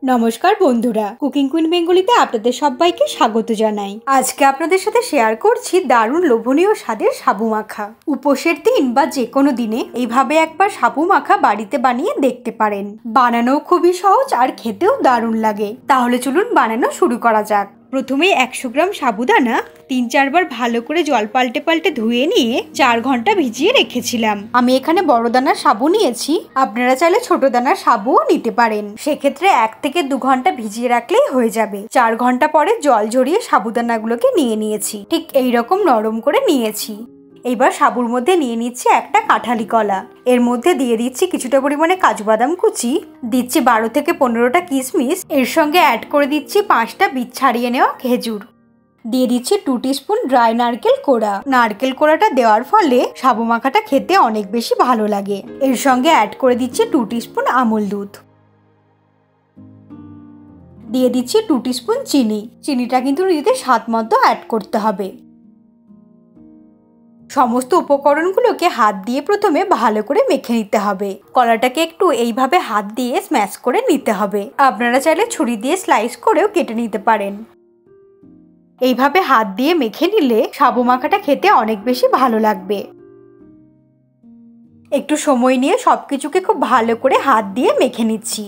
নমস্কার বন্ধুরা, cooking queen বেঙ্গলিতে আপনাদের সবাইকে স্বাগত জানাই। আজকে আপনাদের সাথে শেয়ার করছি দারুণ লোভনীয় স্বাদের সাবু মাখা। উপোসের দিন বা যে কোনো দিনে এইভাবে একবার সাবু মাখা বাড়িতে বানিয়ে দেখতে পারেন। বানানোও খুবই সহজ আর খেতেও দারুণ লাগে। তাহলে চলুন বানানো শুরু করা যাক। প্রথমে 100 গ্রাম সাবুদানা 3-4 বার ভালো করে জল পাল্টে পাল্টে ধুয়ে নিয়ে 4 ঘন্টা ভিজিয়ে রেখেছিলাম। আমি এখানে বড় দানার সাবু নিয়েছি, আপনারা চাইলে ছোট দানার সাবুও নিতে পারেন। সেক্ষেত্রে 1 থেকে 2 ঘন্টা ভিজিয়ে রাখলেই হয়ে যাবে। 4 ঘন্টা পরে জল ঝরিয়ে সাবুদানাগুলোকে নিয়ে নিয়েছি, ঠিক এইরকম নরম করে নিয়েছি। এইবার সাবুর মধ্যে নিয়ে নিচ্ছি একটা কাঁঠালি কলা, এর মধ্যে দিয়ে দিচ্ছি কিছুটা পরিমাণে কাজু বাদাম কুচি, দিচ্ছি 12 থেকে 15টা কিশমিশ, এর সঙ্গে অ্যাড করে দিচ্ছি 5টা বীজ ছাড়িয়ে নেওয়া খেজুর, দিয়ে দিচ্ছি 2 টিস্পুন ড্রাই নারকেল কোড়া। নারকেল কোড়াটা দেওয়ার ফলে সাবু মাখাটা খেতে অনেক বেশি ভালো লাগে। এর সঙ্গে অ্যাড করে দিচ্ছি 2 টিস্পুন আমুল দুধ, দিয়ে দিচ্ছি 2 টিস্পুন চিনি। চিনিটা কিন্তু নিজেদের স্বাদ মতো অ্যাড করতে হবে। সমস্ত উপকরণগুলোকে হাত দিয়ে প্রথমে ভালো করে মেখে নিতে হবে। কলাটাকে একটু এইভাবে হাত দিয়ে স্ম্যাশ করে নিতে হবে। আপনারা চাইলে ছুরি দিয়ে স্লাইস করেও কেটে নিতে পারেন। এইভাবে হাত দিয়ে মেখে নিলে সাবু মাখাটা খেতে অনেক বেশি ভালো লাগবে। একটু সময় নিয়ে সবকিছুকে খুব ভালো করে হাত দিয়ে মেখে নিচ্ছি।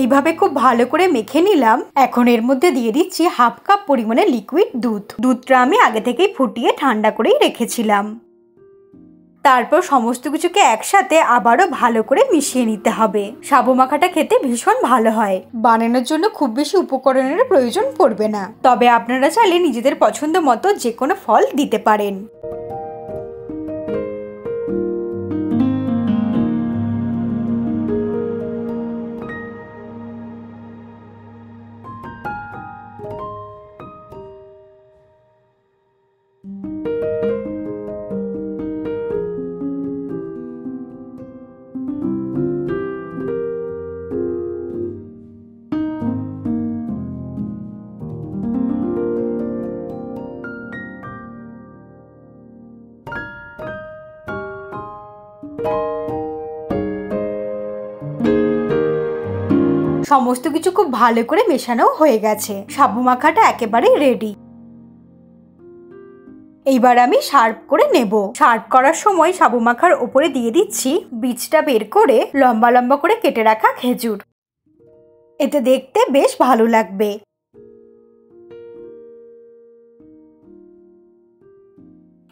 এইভাবে খুব ভালো করে মেখে নিলাম। এখন এর মধ্যে দিয়ে দিচ্ছি 1/2 কাপ পরিমাণে লিকুইড দুধ। দুধটা আমি আগে থেকেই ফুটিয়ে ঠান্ডা করেই রেখেছিলাম। তারপর সমস্ত কিছুকে একসাথে আবারও ভালো করে মিশিয়ে নিতে হবে। সাবু মাখাটা খেতে ভীষণ ভালো হয়। বানানোর জন্য খুব বেশি উপকরণের প্রয়োজন পড়বে না, তবে আপনারা চাইলে নিজেদের পছন্দ মতো যে কোনো ফল দিতে পারেন। সমস্ত কিছু খুব ভালো করে মেশানো হয়ে গেছে। সাবু মাখাটা একেবারেই রেডি। এইবার আমি সার্ভ করে নেব। সার্ভ করার সময় সাবু মাখার ওপরে দিয়ে দিচ্ছি বীজটা বের করে লম্বা লম্বা করে কেটে রাখা খেজুর। এতে দেখতে বেশ ভালো লাগবে।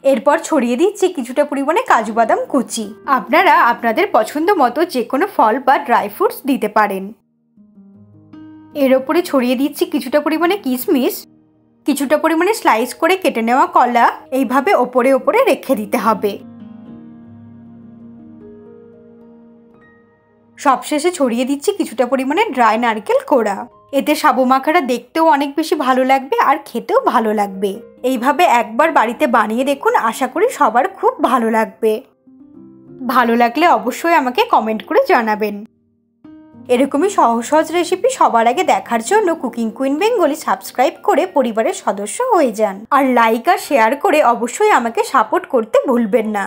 এরপর ছড়িয়ে দিচ্ছি কিছুটা পরিমাণে কাজু বাদাম কুচি। আপনারা আপনাদের পছন্দ মতো যে কোনো ফল বা ড্রাই ফ্রুটস দিতে পারেন। এর ওপরে ছড়িয়ে দিচ্ছি কিছুটা পরিমাণে কিশমিশ, কিছুটা পরিমাণে স্লাইস করে কেটে নেওয়া কলা। এইভাবে ওপরে ওপরে রেখে দিতে হবে। সবশেষে ছড়িয়ে দিচ্ছি কিছুটা পরিমাণে ড্রাই নারকেল কোড়া। এতে সাবু মাখাটা দেখতেও অনেক বেশি ভালো লাগবে আর খেতেও ভালো লাগবে। এইভাবে একবার বাড়িতে বানিয়ে দেখুন, আশা করি সবার খুব ভালো লাগবে। ভালো লাগলে অবশ্যই আমাকে কমেন্ট করে জানাবেন। এরকমই সহজ সহজ রেসিপি সবার আগে দেখার জন্য কুকিং কুইন বেঙ্গলি সাবস্ক্রাইব করে পরিবারের সদস্য হয়ে যান। আর লাইক আর শেয়ার করে অবশ্যই আমাকে সাপোর্ট করতে ভুলবেন না।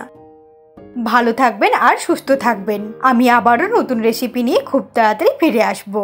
ভালো থাকবেন আর সুস্থ থাকবেন। আমি আবারও নতুন রেসিপি নিয়ে খুব তাড়াতাড়ি ফিরে আসবো।